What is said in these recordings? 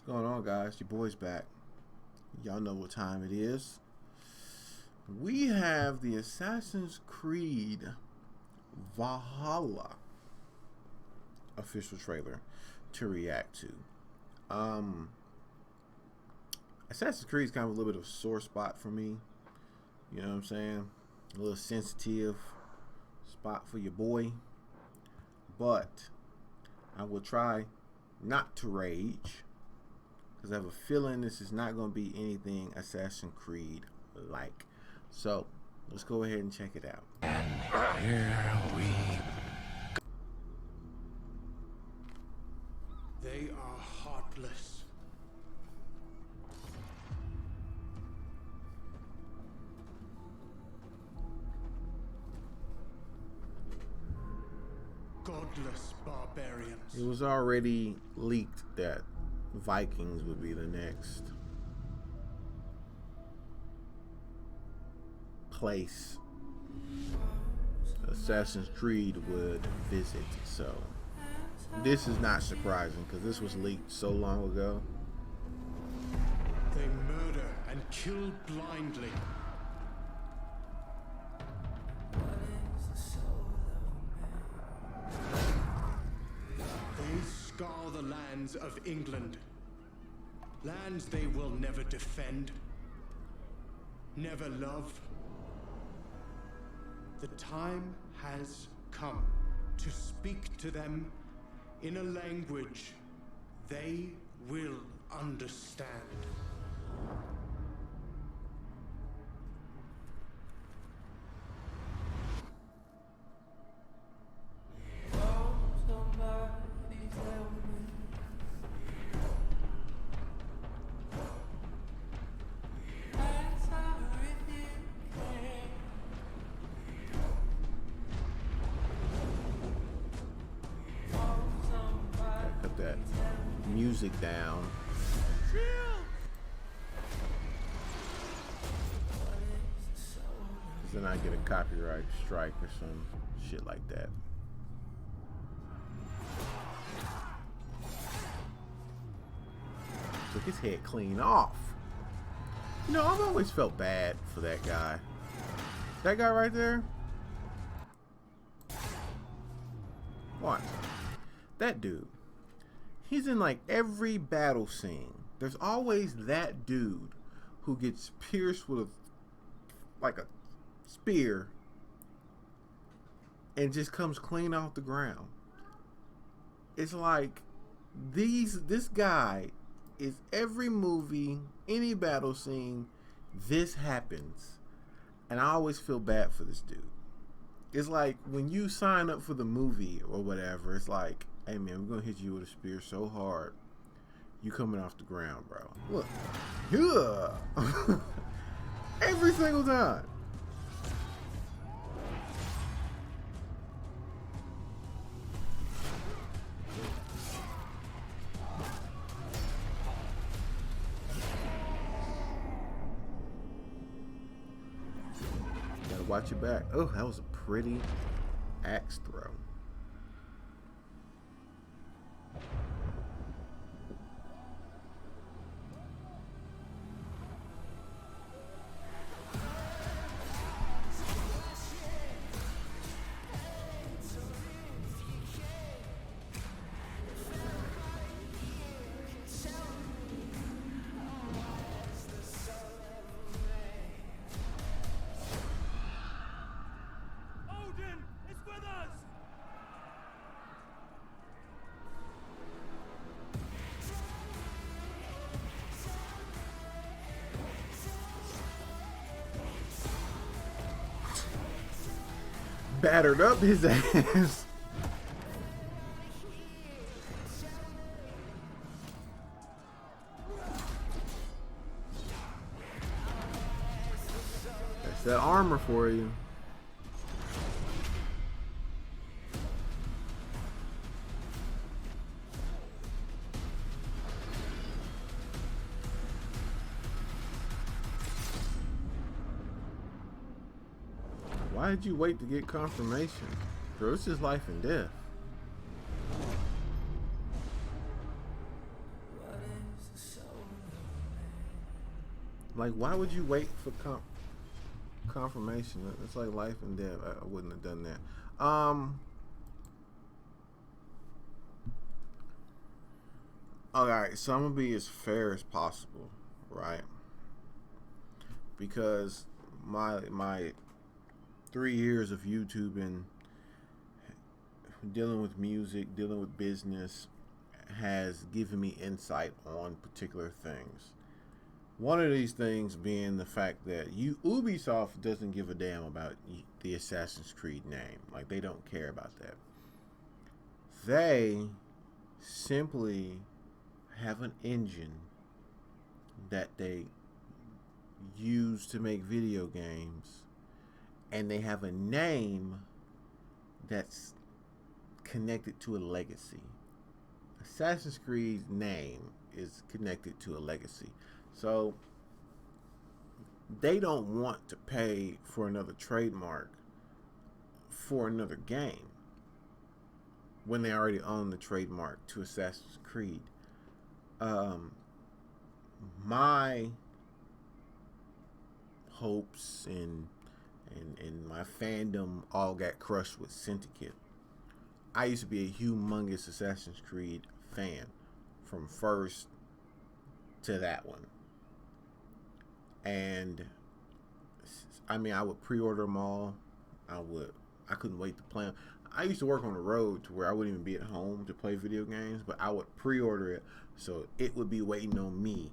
What's going on, guys? Your boy's back. Y'all know what time it is. We have the Assassin's Creed Valhalla official trailer to react to. Assassin's Creed is kind of a little bit of a sore spot for me. You know what I'm saying? A little sensitive spot for your boy. But I will try not to rage, because I have a feeling this is not going to be anything Assassin's Creed like. So let's go ahead and check it out. And here we go. They are heartless. Godless barbarians. It was already leaked that Vikings would be the next place Assassin's Creed would visit, so this is not surprising because this was leaked so long ago. They murder and kill blindly. They scour the lands of England. Lands they will never defend, never love. The time has come to speak to them in a language they will understand. Cut that music down. Then I get a copyright strike or some shit like that. Took his head clean off. You know, I've always felt bad for that guy. That guy right there. Watch. That dude. He's in like every battle scene. There's always that dude who gets pierced with like a spear and just comes clean off the ground. It's like this guy is every movie, any battle scene, this happens. And I always feel bad for this dude. It's like when you sign up for the movie or whatever, it's like, hey man, we're gonna hit you with a spear so hard, you coming off the ground, bro. Look. Yeah. Every single time. Gotta watch your back. Oh, that was a pretty axe throw. Battered up his ass. That's that armor for you. Why did you wait to get confirmation? Bro, it's just life and death. Like, why would you wait for confirmation? It's like life and death. I wouldn't have done that. Alright, so I'm gonna be as fair as possible, right? Because my 3 years of YouTubing, dealing with music, dealing with business, has given me insight on particular things. One of these things being the fact that Ubisoft doesn't give a damn about the Assassin's Creed name. Like, they don't care about that. They simply have an engine that they use to make video games, and they have a name that's connected to a legacy. Assassin's Creed's name is connected to a legacy. So they don't want to pay for another trademark for another game when they already own the trademark to Assassin's Creed. My hopes and my fandom all got crushed with Syndicate. I used to be a humongous Assassin's Creed fan from first to that one. And I mean, I would pre-order them all. I couldn't wait to play them. I used to work on the road to where I wouldn't even be at home to play video games, but I would pre-order it so it would be waiting on me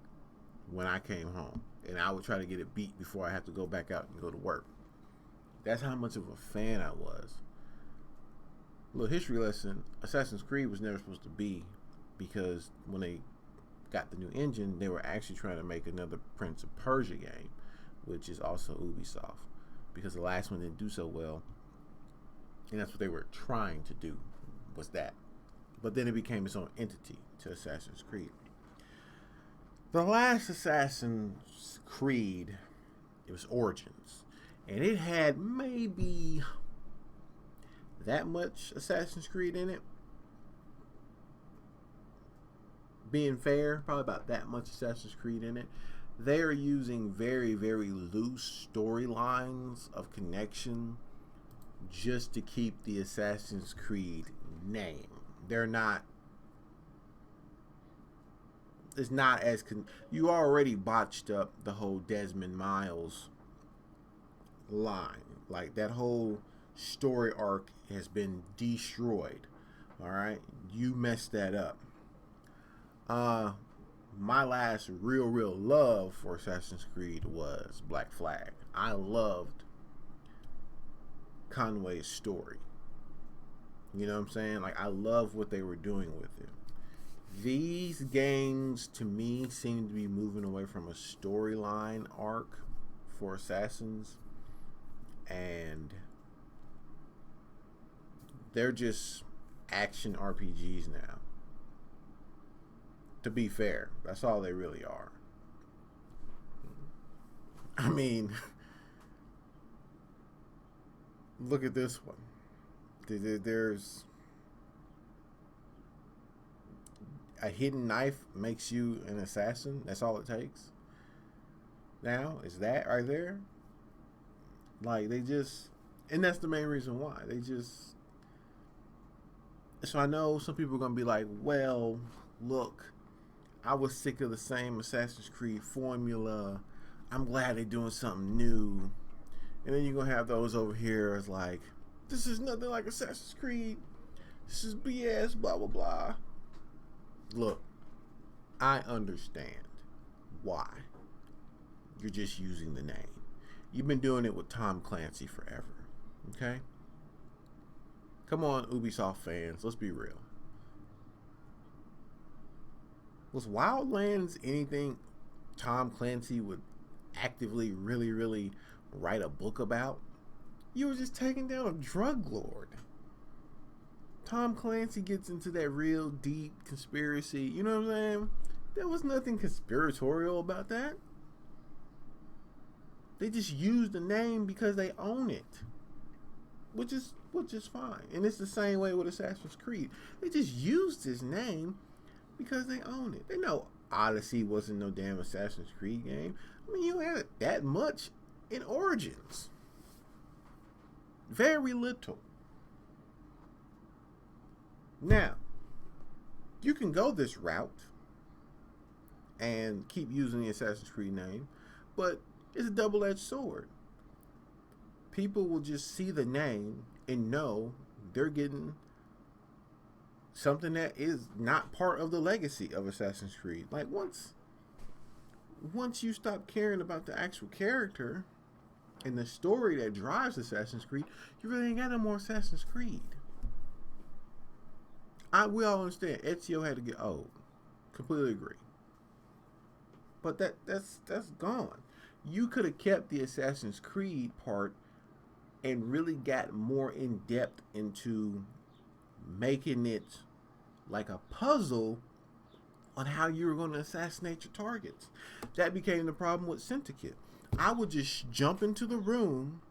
when I came home, and I would try to get it beat before I have to go back out and go to work. That's how much of a fan I was. A little history lesson: Assassin's Creed was never supposed to be, because when they got the new engine, they were actually trying to make another Prince of Persia game, which is also Ubisoft, because the last one didn't do so well, and that's what they were trying to do, was that. But then it became its own entity to Assassin's Creed. The last Assassin's Creed, it was Origins, and it had maybe that much Assassin's Creed in it. Being fair, probably about that much Assassin's Creed in it. They are using very, very loose storylines of connection just to keep the Assassin's Creed name. They're not. It's not as you already botched up the whole Desmond Miles line. Like, that whole story arc has been destroyed. All right, you messed that up. My last real love for Assassin's Creed was Black Flag. I loved Conway's story. You know what I'm saying? Like, I love what they were doing with it. These games, to me, seem to be moving away from a storyline arc for Assassins, and they're just action RPGs now. To be fair, that's all they really are. I mean, look at this one. There's a hidden knife makes you an assassin. That's all it takes. Now, is that right there? Like, they just, and that's the main reason why. They just, so I know some people are going to be like, well, look, I was sick of the same Assassin's Creed formula. I'm glad they're doing something new. And then you're going to have those over here as like, this is nothing like Assassin's Creed. This is BS, blah, blah, blah. Look, I understand why. You're just using the name. You've been doing it with Tom Clancy forever. Okay? Come on, Ubisoft fans. Let's be real. Was Wildlands anything Tom Clancy would actively, really write a book about? You were just taking down a drug lord. Tom Clancy gets into that real deep conspiracy. You know what I'm saying? There was nothing conspiratorial about that. They just use the name because they own it, which is fine. And it's the same way with Assassin's Creed. They just used his name because they own it. They know Odyssey wasn't no damn Assassin's Creed game. I mean, you had that much in Origins. Very little. Now, you can go this route and keep using the Assassin's Creed name, but it's a double-edged sword. People will just see the name and know they're getting something that is not part of the legacy of Assassin's Creed. Like, once you stop caring about the actual character and the story that drives Assassin's Creed, you really ain't got no more Assassin's Creed. We all understand Ezio had to get old. Completely agree. But that's gone. You could have kept the Assassin's Creed part and really got more in depth into making it like a puzzle on how you were going to assassinate your targets. That became the problem with Syndicate. I would just jump into the room,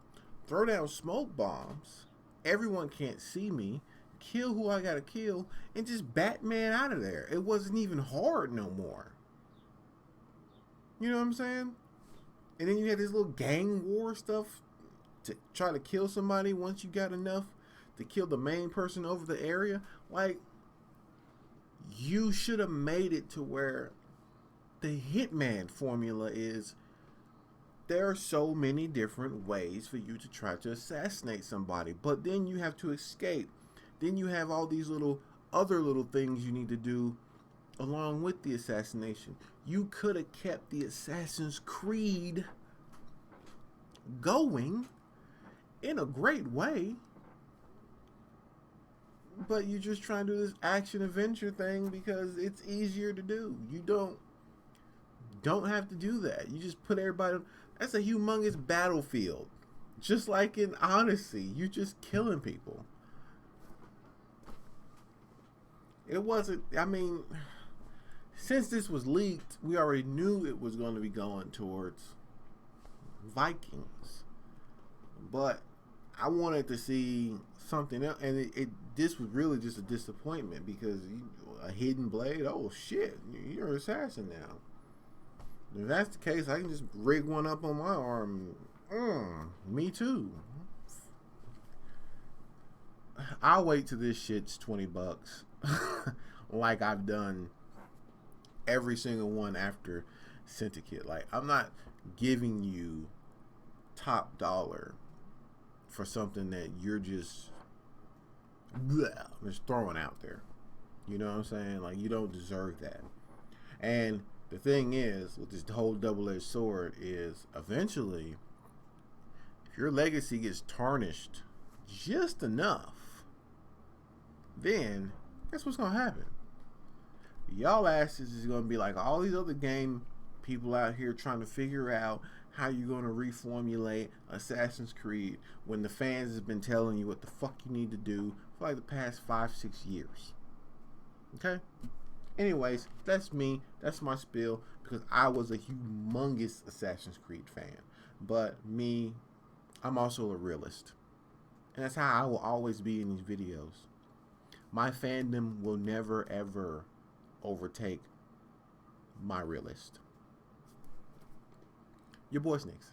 throw down smoke bombs, everyone can't see me, kill who I gotta kill, and just Batman out of there. It wasn't even hard no more. You know what I'm saying? And then you had this little gang war stuff to try to kill somebody once you got enough to kill the main person over the area. Like, you should have made it to where the Hitman formula is there are so many different ways for you to try to assassinate somebody, but then you have to escape. Then you have all these other little things you need to do along with the assassination. You could have kept the Assassin's Creed going in a great way, but you're just trying to do this action adventure thing because it's easier to do. You don't have to do that. You just put everybody. That's a humongous battlefield. Just like in Odyssey, you're just killing people. It wasn't, I mean, since this was leaked, we already knew it was going to be going towards Vikings. But I wanted to see something else, and this was really just a disappointment because a hidden blade, oh shit, you're an assassin now. If that's the case, I can just rig one up on my arm. Me too. I'll wait till this shit's $20. Like I've done every single one after Syndicate. Like, I'm not giving you top dollar for something that you're just throwing out there. You know what I'm saying? Like, you don't deserve that. And the thing is, with this whole double-edged sword, is eventually, if your legacy gets tarnished just enough, then guess what's gonna happen? Y'all asses is gonna be like all these other game people out here trying to figure out how you're gonna reformulate Assassin's Creed when the fans have been telling you what the fuck you need to do for like the past 5-6 years. Okay? Anyways, that's me. That's my spiel because I was a humongous Assassin's Creed fan. But me, I'm also a realist. And that's how I will always be in these videos. My fandom will never ever overtake my realist. Your boy Snakes.